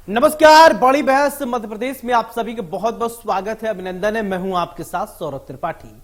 नमस्कार, बड़ी बहस मध्य प्रदेश में आप सभी का बहुत बहुत स्वागत है, अभिनंदन है। मैं हूं आपके साथ सौरभ त्रिपाठी।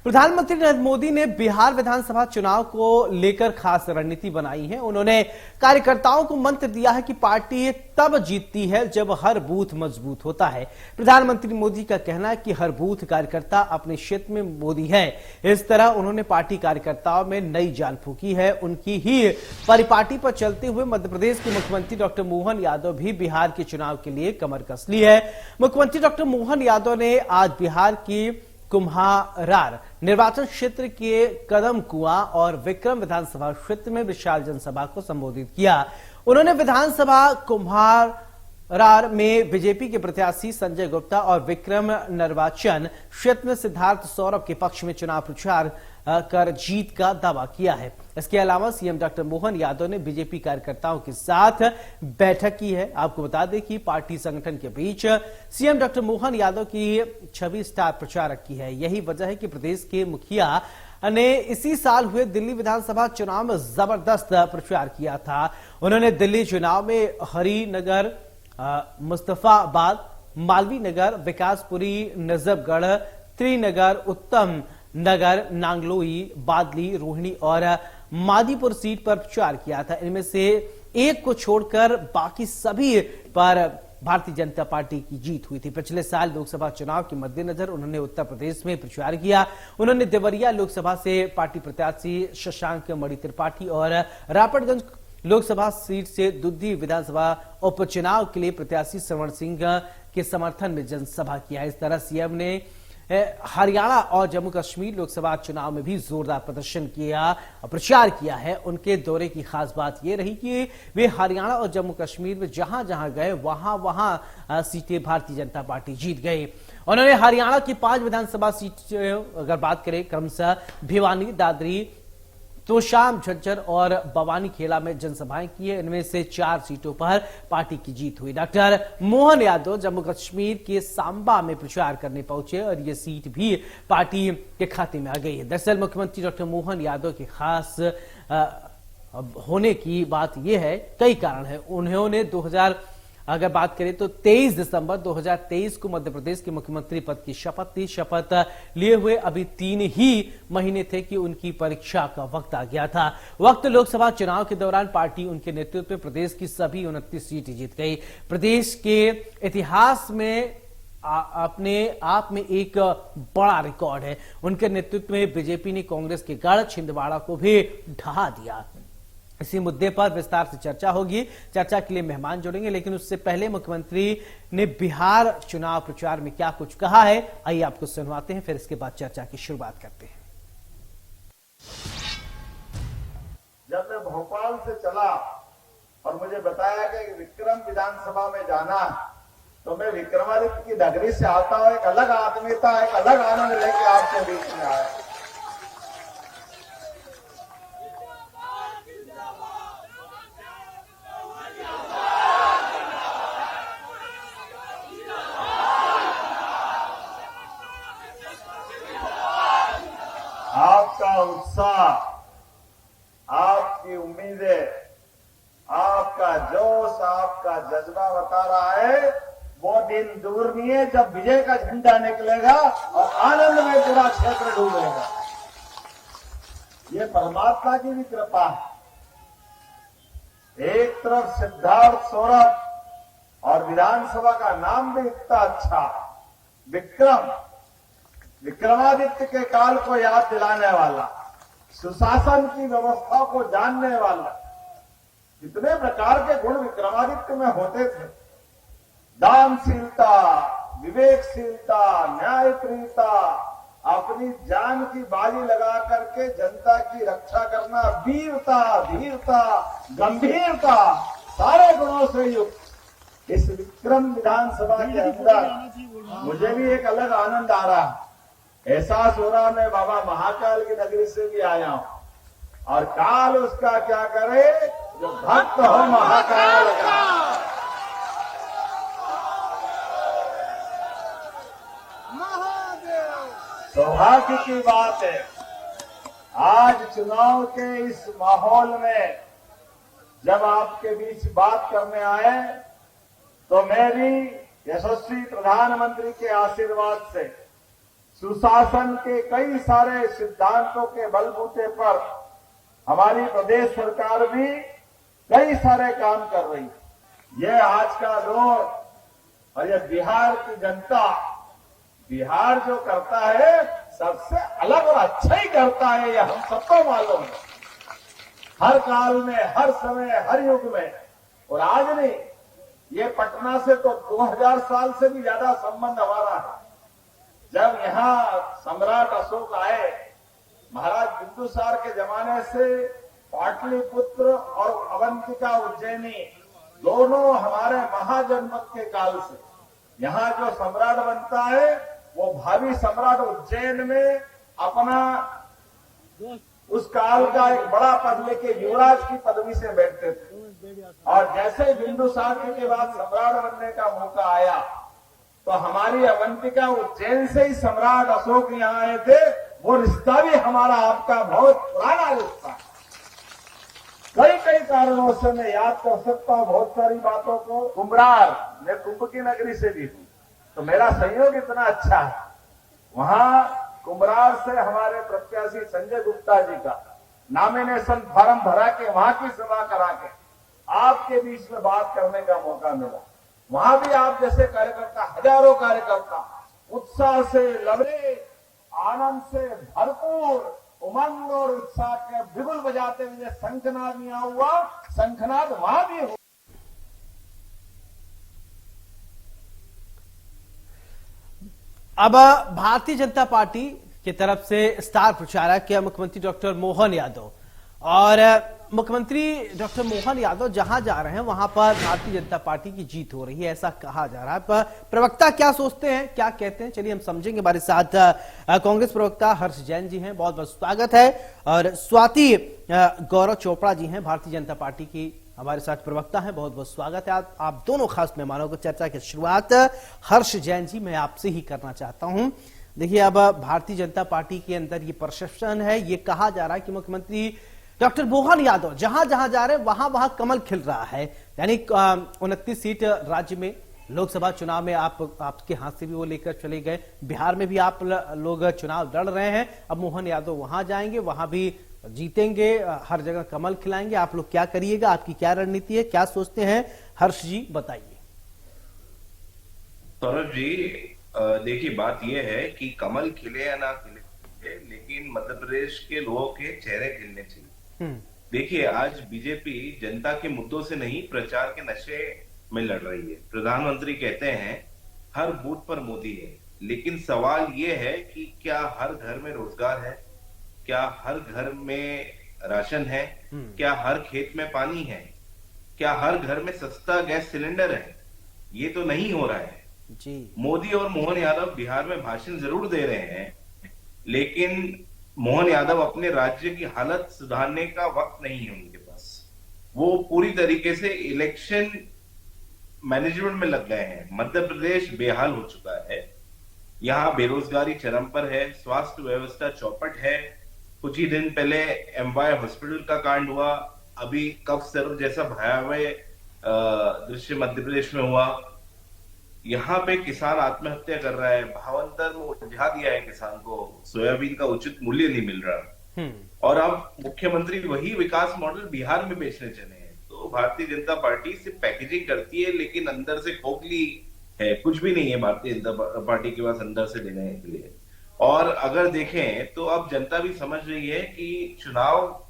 प्रधानमंत्री नरेंद्र मोदी ने बिहार विधानसभा चुनाव को लेकर खास रणनीति बनाई है। उन्होंने कार्यकर्ताओं को मंत्र दिया है कि पार्टी तब जीतती है जब हर बूथ मजबूत होता है। प्रधानमंत्री मोदी का कहना है कि हर बूथ कार्यकर्ता अपने क्षेत्र में मोदी है। इस तरह उन्होंने पार्टी कार्यकर्ताओं में नई जान फूंकी है। उनकी ही परिपाटी पर चलते हुए मध्य प्रदेश के मुख्यमंत्री डॉक्टर मोहन यादव भी बिहार के चुनाव के लिए कमर कस ली है। मुख्यमंत्री डॉक्टर मोहन यादव ने आज बिहार की कुम्हारार निर्वाचन क्षेत्र के कदम कुआं और विक्रम विधानसभा क्षेत्र में विशाल जनसभा को संबोधित किया। उन्होंने विधानसभा कुम्हारार में बीजेपी के प्रत्याशी संजय गुप्ता और विक्रम निर्वाचन क्षेत्र में सिद्धार्थ सौरभ के पक्ष में चुनाव प्रचार कर जीत का दावा किया है। इसके अलावा सीएम डॉक्टर मोहन यादव ने बीजेपी कार्यकर्ताओं के साथ बैठक की है। आपको बता दें कि पार्टी संगठन के बीच सीएम डॉक्टर मोहन यादव की छवि स्टार प्रचारक की है। यही वजह है कि प्रदेश के मुखिया ने इसी साल हुए दिल्ली विधानसभा चुनाव में जबरदस्त प्रचार किया था। उन्होंने दिल्ली चुनाव में हरिनगर, मुस्तफाबाद, मालवीय नगर, विकासपुरी, नजफगढ़, त्रिनगर, उत्तम नगर, नांगलोई, बादली, रोहिणी और मादीपुर सीट पर प्रचार किया था। इनमें से एक को छोड़कर बाकी सभी पर भारतीय जनता पार्टी की जीत हुई थी। पिछले साल लोकसभा चुनाव के मद्देनजर उन्होंने उत्तर प्रदेश में प्रचार किया। उन्होंने देवरिया लोकसभा से पार्टी प्रत्याशी शशांक मणि त्रिपाठी और रापटगंज लोकसभा सीट से दुद्दी विधानसभा उपचुनाव के लिए प्रत्याशी श्रवण सिंह के समर्थन में जनसभा किया। इस तरह सीएम ने हरियाणा और जम्मू कश्मीर लोकसभा चुनाव में भी जोरदार प्रदर्शन किया, प्रचार किया है। उनके दौरे की खास बात यह रही कि वे हरियाणा और जम्मू कश्मीर में जहां जहां गए वहां सीटें भारतीय जनता पार्टी जीत गई। उन्होंने हरियाणा की 5 विधानसभा सीट अगर बात करें, क्रमशः भिवानी, दादरी, तोशाम, झज्जर और बवानी खेला में जनसभाएं की है। इनमें से 4 सीटों पर पार्टी की जीत हुई। डॉक्टर मोहन यादव जम्मू कश्मीर के सांबा में प्रचार करने पहुंचे और ये सीट भी पार्टी के खाते में आ गई है। दरअसल मुख्यमंत्री डॉक्टर मोहन यादव के खास होने की बात यह है, कई कारण है। उन्होंने अगर बात करें तो 23 दिसंबर 2023 को मध्य प्रदेश के मुख्यमंत्री पद की शपथ थी। शपथ लिए हुए अभी 3 ही महीने थे कि उनकी परीक्षा का वक्त आ गया था। वक्त लोकसभा चुनाव के दौरान पार्टी उनके नेतृत्व में प्रदेश की सभी 29 सीटें जीत गई। प्रदेश के इतिहास में अपने आप में एक बड़ा रिकॉर्ड है। उनके नेतृत्व में बीजेपी ने कांग्रेस के गढ़ छिंदवाड़ा को भी ढहा दिया। इसी मुद्दे पर विस्तार से चर्चा होगी। चर्चा के लिए मेहमान जुड़ेंगे, लेकिन उससे पहले मुख्यमंत्री ने बिहार चुनाव प्रचार में क्या कुछ कहा है, आइए आपको सुनवाते हैं, फिर इसके बाद चर्चा की शुरुआत करते हैं। जब मैं भोपाल से चला और मुझे बताया कि विक्रम विधानसभा में जाना, तो मैं विक्रमादित्य की नगरी से आता हूं, एक अलग आत्मीयता, एक अलग आनंद लेके आपके बीच में आया। आपका उत्साह, आपकी उम्मीदें, आपका जोश, आपका जज्बा बता रहा है वो दिन दूर नहीं है जब विजय का झंडा निकलेगा और आनंद में पूरा क्षेत्र डूबेगा। ये परमात्मा की भी कृपा है। एक तरफ सिद्धार्थ सौरभ और विधानसभा का नाम भी इतना अच्छा, विक्रमादित्य के काल को याद दिलाने वाला, सुशासन की व्यवस्था को जानने वाला। कितने प्रकार के गुण विक्रमादित्य में होते थे। दानशीलता, विवेकशीलता, न्यायप्रियता, अपनी जान की बाजी लगा करके जनता की रक्षा करना, वीरता, धीरता, गंभीरता, सारे गुणों से युक्त इस विक्रम विधानसभा के अंदर मुझे भी एक अलग आनंद आ रहा है। एहसास हो रहा, मैं बाबा महाकाल की नगरी से भी आया हूं और काल उसका क्या करे जो भक्त हो महाकाल का। सौभाग्य की बात है, आज चुनाव के इस माहौल में जब आपके बीच बात करने आए तो मेरी यशस्वी प्रधानमंत्री के आशीर्वाद से सुशासन के कई सारे सिद्धांतों के बलबूते पर हमारी प्रदेश सरकार भी कई सारे काम कर रही है। ये आज का दौर और ये बिहार की जनता, बिहार जो करता है सबसे अलग और अच्छा ही करता है, ये हम सबको मालूम है। हर काल में, हर समय, हर युग में, और आज नहीं, ये पटना से तो 2000 साल से भी ज्यादा संबंध हमारा है। जब यहां सम्राट अशोक आए, महाराज बिंदुसार के जमाने से पाटलिपुत्र और अवंतिका उज्जैनी दोनों हमारे महाजनपद के काल से यहां जो सम्राट बनता है वो भावी सम्राट उज्जैन में अपना उस काल का एक बड़ा पद लेके युवराज की पदवी से बैठते थे। और जैसे बिंदुसार के बाद सम्राट बनने का मौका आया तो हमारी अवंतिका उज्जैन से ही सम्राट अशोक यहाँ आए थे। वो रिश्ता भी हमारा आपका बहुत पुराना रिश्ता है। कई कई कारणों से मैं याद कर सकता हूं बहुत सारी बातों को। कुम्भरार, मैं कुंभ की नगरी से भी हूं, तो मेरा संयोग इतना अच्छा है। वहां कुम्भरार से हमारे प्रत्याशी संजय गुप्ता जी का नॉमिनेशन फॉर्म भरा के वहां की सभा करा के आपके बीच में बात करने का मौका मिला। वहां भी आप जैसे कार्यकर्ता, हजारों कार्यकर्ता उत्साह से लबरे, आनंद से भरपूर, उमंग और उत्साह के बिगुल बजाते हुए शंखनाद यहाँ हुआ, शंखनाद वहां भी हुआ। अब भारतीय जनता पार्टी की तरफ से स्टार प्रचारक मुख्यमंत्री डॉक्टर मोहन यादव, और मुख्यमंत्री डॉक्टर मोहन यादव जहां जा रहे हैं वहां पर भारतीय जनता पार्टी की जीत हो रही है, ऐसा कहा जा रहा है। पर प्रवक्ता क्या सोचते हैं, क्या कहते हैं, चलिए हम समझेंगे। हमारे साथ कांग्रेस प्रवक्ता हर्ष जैन जी हैं, बहुत बहुत स्वागत है। और स्वाति गौरव चोपड़ा जी हैं, भारतीय जनता पार्टी की हमारे साथ प्रवक्ता हैं, बहुत बहुत स्वागत है। आप दोनों खास मेहमानों को चर्चा की शुरुआत हर्ष जैन जी मैं आपसे ही करना चाहता हूं। देखिए, अब भारतीय जनता पार्टी के अंदर ये परसेप्शन है, ये कहा जा रहा है कि मुख्यमंत्री डॉक्टर मोहन यादव जहां जहां जा रहे हैं वहां वहां कमल खिल रहा है। यानी 29 सीट राज्य में लोकसभा चुनाव में आपके हाथ से भी वो लेकर चले गए, बिहार में भी आप लोग चुनाव लड़ रहे हैं। अब मोहन यादव वहां जाएंगे, वहां भी जीतेंगे, हर जगह कमल खिलाएंगे। आप लोग क्या करिएगा, आपकी क्या रणनीति है, क्या सोचते हैं, हर्ष जी बताइए। सौरभ जी, देखिए बात यह है कि कमल खिले या ना खिले, लेकिन मध्य प्रदेश के लोगों के चेहरे खिलने चाहिए। देखिए, आज बीजेपी जनता के मुद्दों से नहीं, प्रचार के नशे में लड़ रही है। प्रधानमंत्री कहते हैं हर बूथ पर मोदी है, लेकिन सवाल यह है कि क्या हर घर में रोजगार है, क्या हर घर में राशन है, क्या हर खेत में पानी है, क्या हर घर में सस्ता गैस सिलेंडर है? ये तो नहीं हो रहा है जी। मोदी और मोहन यादव बिहार में भाषण जरूर दे रहे हैं, लेकिन मोहन यादव अपने राज्य की हालत सुधारने का वक्त नहीं है उनके पास। वो पूरी तरीके से इलेक्शन मैनेजमेंट में लग गए हैं। मध्य प्रदेश बेहाल हो चुका है। यहाँ बेरोजगारी चरम पर है, स्वास्थ्य व्यवस्था चौपट है। कुछ ही दिन पहले एमवाय हॉस्पिटल का कांड हुआ, अभी कफ सर्व जैसा भयावह दृश्य मध्य प्रदेश में हुआ। यहाँ पे किसान आत्महत्या कर रहा है, भावांतर में उलझा दिया है किसान को, सोयाबीन का उचित मूल्य नहीं मिल रहा, और अब मुख्यमंत्री वही विकास मॉडल बिहार में बेचने चले हैं। तो भारतीय जनता पार्टी सिर्फ पैकेजिंग करती है, लेकिन अंदर से खोखली है, कुछ भी नहीं है भारतीय जनता पार्टी के पास अंदर से देने के लिए। और अगर देखें तो अब जनता भी समझ रही है कि चुनाव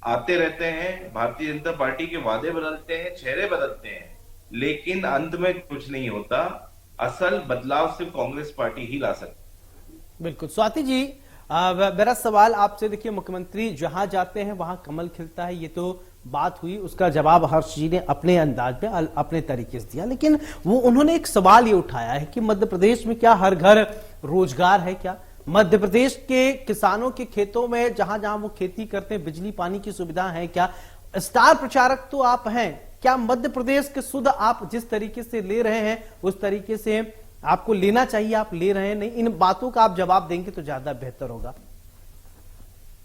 आते रहते हैं, भारतीय जनता पार्टी के वादे बदलते हैं, चेहरे बदलते हैं, लेकिन अंत में कुछ नहीं होता। असल बदलाव सिर्फ कांग्रेस पार्टी ही ला सकती। बिल्कुल। स्वाति जी, मेरा सवाल आपसे, देखिए मुख्यमंत्री जहां जाते हैं वहां कमल खिलता है, ये तो बात हुई, उसका जवाब हर्ष जी ने अपने अंदाज में अपने तरीके से दिया। लेकिन वो उन्होंने एक सवाल ये उठाया है कि मध्य प्रदेश में क्या हर घर रोजगार है? क्या मध्य प्रदेश के किसानों के खेतों में जहां जहां वो खेती करते हैं बिजली पानी की सुविधा है क्या? स्टार प्रचारक तो आप हैं, क्या मध्य प्रदेश के सुध आप जिस तरीके से ले रहे हैं उस तरीके से आपको लेना चाहिए, आप ले रहे हैं नहीं? इन बातों का आप जवाब देंगे तो ज्यादा बेहतर होगा।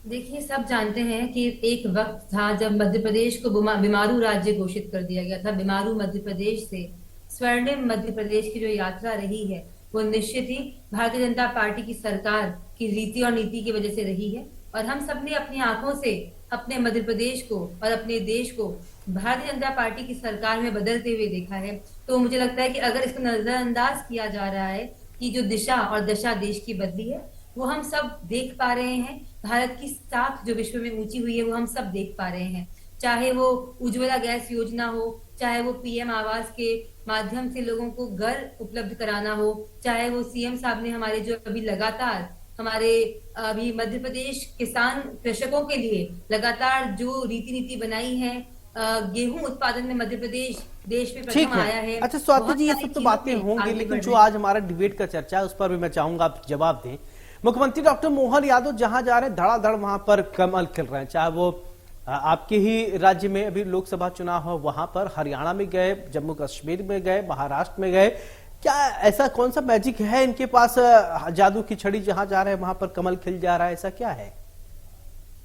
देखिए, सब जानते हैं कि एक वक्त था जब मध्य प्रदेश को बीमारू राज्य घोषित कर दिया गया था। बीमारू मध्य प्रदेश से स्वर्णिम मध्य प्रदेश की जो यात्रा रही है वो निश्चित ही भारतीय जनता पार्टी की सरकार की रीति और नीति की वजह से रही है। और हम सबने अपनी आंखों से अपने मध्य प्रदेश को और अपने देश को भारतीय जनता पार्टी की सरकार में बदलते हुए देखा है। तो मुझे लगता है कि अगर इसको नजरअंदाज किया जा रहा है कि जो दिशा और दशा देश की बदली है वो हम सब देख पा रहे हैं। भारत की साख जो विश्व में ऊंची हुई है वो हम सब देख पा रहे हैं। चाहे वो उज्ज्वला गैस योजना हो, चाहे वो पीएम आवास के माध्यम से लोगों को घर उपलब्ध कराना हो, चाहे वो सीएम साहब ने हमारे जो अभी लगातार हमारे अभी मध्य प्रदेश किसान कृषकों के लिए लगातार जो रीति नीति बनाई है, गेहूं उत्पादन में मध्य प्रदेश देश में ठीक प्रथम है। आया है। अच्छा स्वाति जी, ये बहुत सब तो सारी बातें चीजों में होंगी, आगे लेकिन बढ़ जो रहे हैं। आज हमारा डिबेट का चर्चा है उस पर भी मैं चाहूंगा आप जवाब दें। मुख्यमंत्री डॉक्टर मोहन यादव जहां जा रहे हैं धड़ाधड़ वहां पर कमल खिल रहे हैं, चाहे वो आपके ही राज्य में अभी लोकसभा चुनाव हो वहां पर, हरियाणा में गए, जम्मू कश्मीर में गए, महाराष्ट्र में गए। क्या ऐसा कौन सा मैजिक है इनके पास, जादू की छड़ी जहां जा रहे हैं वहां पर कमल खिल जा रहा है, ऐसा क्या है?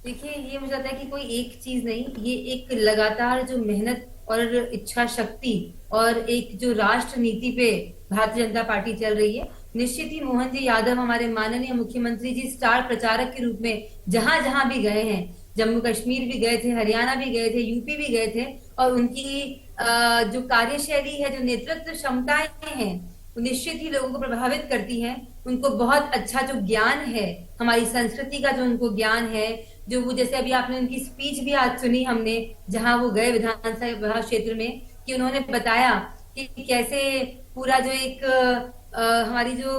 देखिए, ये मुझे लगता है कि कोई एक चीज नहीं, ये एक लगातार जो मेहनत और इच्छा शक्ति और एक जो राष्ट्र नीति पे भारतीय जनता पार्टी चल रही है। निश्चित ही मोहन जी यादव हमारे माननीय मुख्यमंत्री जी स्टार प्रचारक के रूप में जहां जहां भी गए हैं, जम्मू कश्मीर भी गए थे, हरियाणा भी गए थे, यूपी भी गए थे, और उनकी जो कार्यशैली है, जो नेतृत्व क्षमताएं हैं, वो निश्चित ही लोगों को प्रभावित करती हैं। उनको बहुत अच्छा जो ज्ञान है, हमारी संस्कृति का जो उनको ज्ञान है, जो वो जैसे अभी आपने उनकी स्पीच भी आज सुनी हमने, जहां वो गए विधानसभा क्षेत्र में, कि उन्होंने बताया कि कैसे पूरा जो एक हमारी जो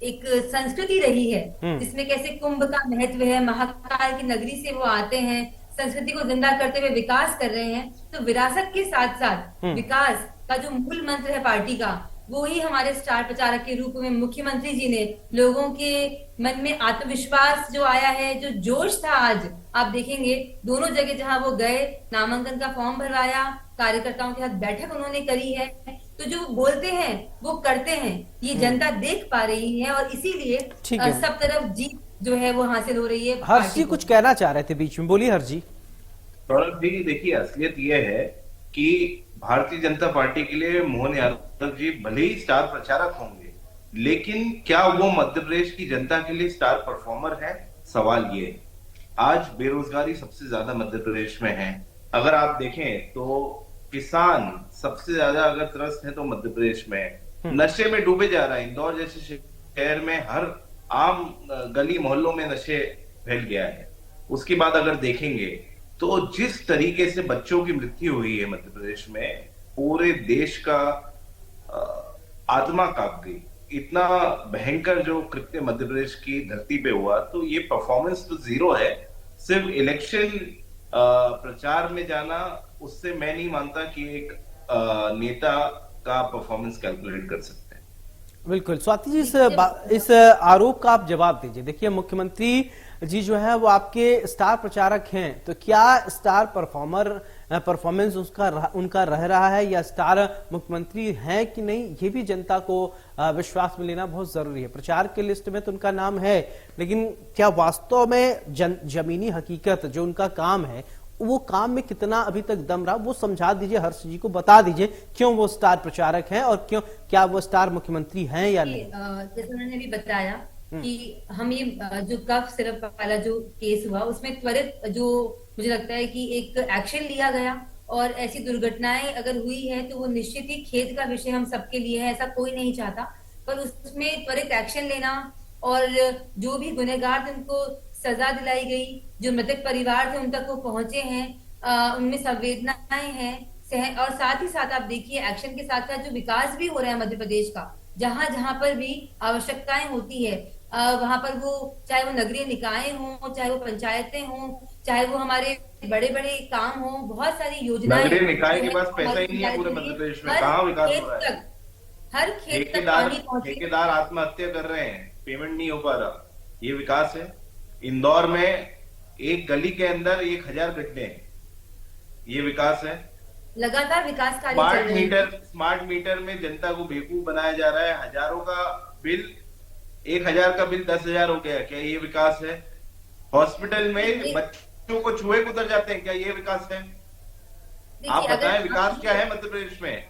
एक संस्कृति रही है जिसमें कैसे कुंभ का महत्व है, महाकाल की नगरी से वो आते हैं, संस्कृति को जिंदा करते हुए विकास कर रहे हैं। तो विरासत के साथ साथ विकास का जो मूल मंत्र है पार्टी का, वो ही हमारे स्टार प्रचारक के रूप में मुख्यमंत्री जी ने लोगों के मन में आत्मविश्वास जो आया है, जो जोश था, आज आप देखेंगे दोनों जगह जहां वो गए, नामांकन का फॉर्म भरवाया, कार्यकर्ताओं के साथ बैठक उन्होंने करी है। तो जो बोलते हैं वो करते हैं, ये जनता देख पा रही है, और इसीलिए सब तरफ जीत जो है वो हासिल हो रही है। हर्ष जी कुछ कहना चाह रहे थे बीच में, बोलिए हर्ष जी। सौरभ जी, देखिए असलियत यह है कि भारतीय जनता पार्टी के लिए मोहन यादव जी भले ही स्टार प्रचारक होंगे, लेकिन क्या वो मध्य प्रदेश की जनता के लिए स्टार परफॉर्मर है? सवाल ये। आज बेरोजगारी सबसे ज्यादा मध्य प्रदेश में है। अगर आप देखें तो किसान सबसे ज्यादा अगर त्रस्त है तो मध्य प्रदेश में है। नशे में डूबे जा रहा है। इंदौर जैसे शहर में हर आम गली मोहल्लों में नशे फैल गया है। उसके बाद अगर देखेंगे तो जिस तरीके से बच्चों की मृत्यु हुई है मध्य प्रदेश में, पूरे देश का आत्मा कांप गई। इतना भयंकर जो कृत्य मध्य प्रदेश की धरती पे हुआ, तो ये परफॉर्मेंस तो जीरो है। सिर्फ इलेक्शन प्रचार में जाना, उससे मैं नहीं मानता कि एक नेता का परफॉर्मेंस कैलकुलेट कर सकते हैं। बिल्कुल स्वाति जी, इस आरोप का आप जवाब दीजिए। देखिए मुख्यमंत्री जी जो है वो आपके स्टार प्रचारक हैं, तो क्या स्टार परफॉर्मेंस उनका रह रहा है, या स्टार मुख्यमंत्री हैं कि नहीं, ये भी जनता को विश्वास में लेना बहुत जरूरी है। प्रचार के लिस्ट में तो उनका नाम है, लेकिन क्या वास्तव में जमीनी हकीकत जो उनका काम है, वो काम में कितना अभी तक दम रहा, वो समझा दीजिए, हर्ष जी को बता दीजिए क्यों वो स्टार प्रचारक हैं और क्यों, क्या वो स्टार मुख्यमंत्री हैं या नहीं। जैसे उन्होंने भी बताया कि हम ये जो कफ सिरप वाला जो केस हुआ, उसमें त्वरित जो मुझे लगता है कि एक एक्शन लिया गया, और ऐसी दुर्घटनाएं अगर हुई है तो वो निश्चित ही खेद का विषय हम सबके लिए है, ऐसा कोई नहीं चाहता, पर उसमें त्वरित एक्शन लेना, और जो भी गुनहगार थे उनको सजा दिलाई गई, जो मृतक परिवार थे उन तक वो पहुंचे हैं, उनमें संवेदनाएं हैं, और साथ ही साथ आप देखिए एक्शन के साथ साथ जो विकास भी हो रहा है मध्य प्रदेश का, जहां जहां पर भी आवश्यकताएं होती है, वहां पर वो चाहे वो नगरीय निकाय हों, चाहे वो पंचायतें हों, चाहे वो हमारे बड़े बड़े काम हों, बहुत सारी योजनाएं। नगरीय निकाय के पास पैसा ही नहीं है पूरे मध्य प्रदेश में, कहाँ विकास हो रहा है? हर खेत तक पानी पहुंचे। ठेकेदार आत्महत्या कर रहे हैं, पेमेंट नहीं हो पा रहा, ये विकास है? इंदौर में एक गली के अंदर 1000 गड्ढे हैं, ये विकास है? लगातार विकास कार्य। स्मार्ट मीटर में जनता को बेवकूफ बनाया जा रहा है। हजारों का बिल, 1000 का बिल 10,000 हो गया, क्या ये विकास है? हॉस्पिटल में बच्चों को चूहे उतर जाते हैं, क्या ये विकास है? आप बताएं विकास क्या है मध्य प्रदेश में?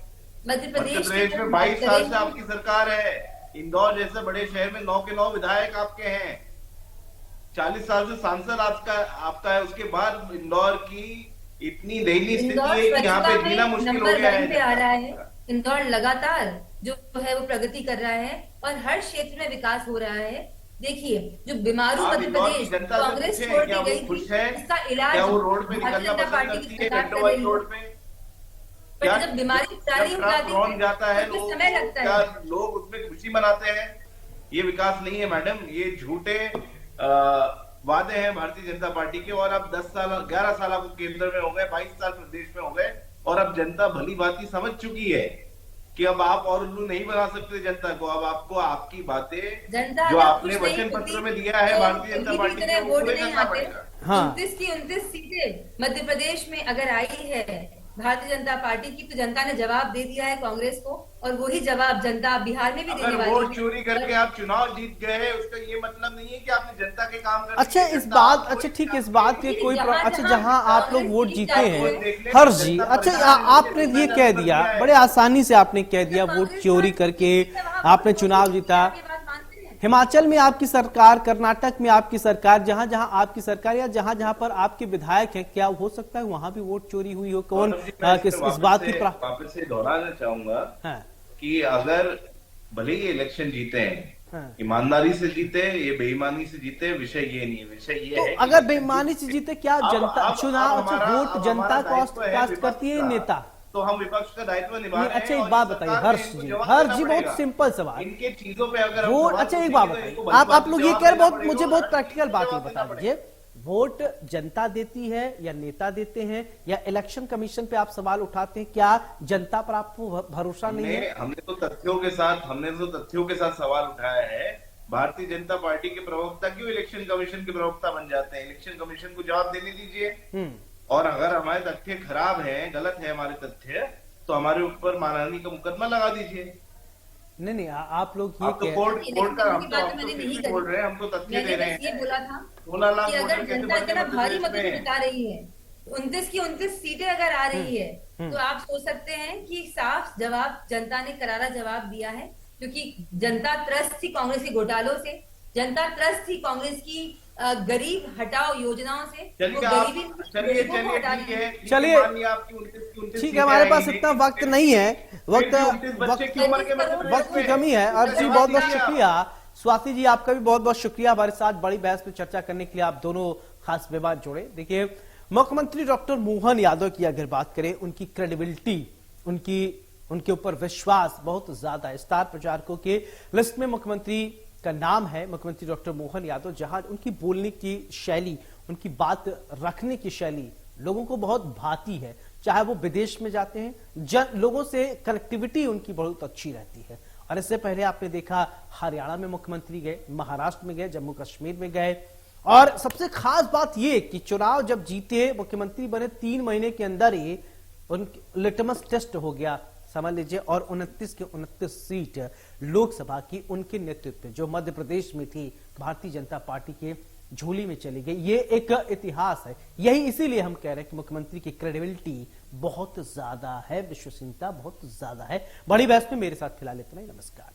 मध्य प्रदेश में 22 साल से आपकी सरकार है। इंदौर जैसे बड़े शहर में 9 के 9 विधायक आपके हैं। 40 साल से सांसद आपका है। उसके बाद इंदौर की इतनी दयनीय स्थिति है कि यहाँ पे जीना मुश्किल हो गया है। आ रहा है इंदौर लगातार जो है वो प्रगति कर रहा है और हर क्षेत्र में विकास हो रहा है। देखिए जो बीमारू मध्य प्रदेश कांग्रेस छोड़ के गई थी, इसका इलाज भारतीय जनता पार्टी की सरकार कर रही है। पर जब बीमारी जारी हो जाती है तो समय लगता है। लोग उसमें खुशी मनाते हैं। ये विकास नहीं है मैडम, ये झूठे वादे हैं भारतीय जनता पार्टी के। और अब 10 साल 11 साल आपको केंद्र में हो गए, 22 साल प्रदेश में हो गए, और अब जनता भली भांति समझ चुकी है कि अब आप और उल्लू नहीं बना सकते जनता को। अब आपको आपकी बातें जो आपने वचन पत्र में दिया है भारतीय जनता पार्टी के, वो पूरे करना पड़ेगा। 29 की 29 सीटें मध्य प्रदेश में अगर आई है भारतीय जनता पार्टी की, तो जनता ने जवाब दे दिया है कांग्रेस को, और वही जवाब जनता बिहार में भी देने वाली है। वोट चोरी करके आप चुनाव जीत गए हैं, उसका ये मतलब नहीं है कि आपने जनता के काम कर। अच्छा इस बात, अच्छा ठीक है, इस बात के कोई अच्छा जहां आप लोग वोट जीते हैं हर्ष जी, अच्छा आपने ये कह दिया, बड़े आसानी से आपने कह दिया वोट चोरी करके आपने चुनाव जीता। हिमाचल में आपकी सरकार, कर्नाटक में आपकी सरकार, जहां जहां आपकी सरकार या जहां जहां पर आपके विधायक हैं, क्या हो सकता है वहां भी वोट चोरी हुई हो? कौन इस बात की वापस से दोहराना चाहूंगा कि अगर भले ही इलेक्शन जीते हैं, ईमानदारी से जीते, ये बेईमानी से जीते, विषय ये नहीं है। विषय ये है अगर बेईमानी से जीते, क्या जनता चुनाव वोट जनता कास्ट करती है नेता? तो हम विपक्ष का दायित्व निभा रहे हैं। अच्छा एक बात बताइए हर्ष जी, बहुत सिंपल सवाल, इनके चीजों पे अगर वोट, अच्छा एक बात बताइए, आप लोग ये कह रहे, मुझे बहुत प्रैक्टिकल बात ये बता दीजिए, वोट जनता देती है या नेता देते हैं, या इलेक्शन कमीशन पे आप सवाल उठाते हैं? क्या जनता पर आपको भरोसा नहीं है? हमने तो तथ्यों के साथ सवाल उठाया है। भारतीय जनता पार्टी के प्रवक्ता क्यों इलेक्शन कमीशन के प्रवक्ता बन जाते हैं? इलेक्शन कमीशन को जवाब देने दीजिए। और अगर हमारे तथ्य खराब हैं, गलत है हमारे तथ्य, तो हमारे ऊपर मानहानि का मुकदमा लगा दीजिए। नहीं आप लोग ये तो कोर्ट का हम तो नहीं बोल रहे हैं, हम तो तथ्य दे रहे हैं। ये बोला था 16 लाख अगर जनता इतना भारी मतों जिता रही है, 29 की 29 सीटें अगर आ रही है, तो आप सोच सकते हैं कि साफ जवाब जनता ने करारा जवाब दिया है। क्योंकि जनता त्रस्त थी कांग्रेस के घोटालों से, जनता त्रस्त थी कांग्रेस की गरीब हटाओ योजनाओं से। चलिए ठीक है, हमारे पास इतना वक्त नहीं है, वक्त की कमी है। अर्ज जी बहुत बहुत शुक्रिया, स्वाति जी आपका भी बहुत बहुत शुक्रिया हमारे साथ बड़ी बहस पे चर्चा करने के लिए, आप दोनों खास विवाद जोड़े। देखिए मुख्यमंत्री डॉक्टर मोहन यादव की अगर बात करें, उनकी क्रेडिबिलिटी, उनके ऊपर विश्वास बहुत ज्यादा है। स्टार प्रचारकों के लिस्ट में मुख्यमंत्री का नाम है, मुख्यमंत्री डॉक्टर मोहन यादव, जहां उनकी बोलने की शैली, उनकी बात रखने की शैली लोगों को बहुत भाती है। चाहे वो विदेश में जाते हैं, लोगों से कनेक्टिविटी उनकी बहुत अच्छी रहती है। और इससे पहले आपने देखा हरियाणा में मुख्यमंत्री गए, महाराष्ट्र में गए, जम्मू कश्मीर में गए, और सबसे खास बात यह कि चुनाव जब जीते, मुख्यमंत्री बने, 3 महीने के अंदर ही उनकी लिटमस टेस्ट हो गया, समझ लीजिए, और 29 की 29 सीट लोकसभा की उनके नेतृत्व में जो मध्य प्रदेश में थी भारतीय जनता पार्टी के झोली में चली गई। ये एक इतिहास है। यही इसीलिए हम कह रहे हैं कि मुख्यमंत्री की क्रेडिबिलिटी बहुत ज्यादा है, विश्वसनीयता बहुत ज्यादा है। बड़ी बहस में मेरे साथ फिलहाल इतना ही। नमस्कार।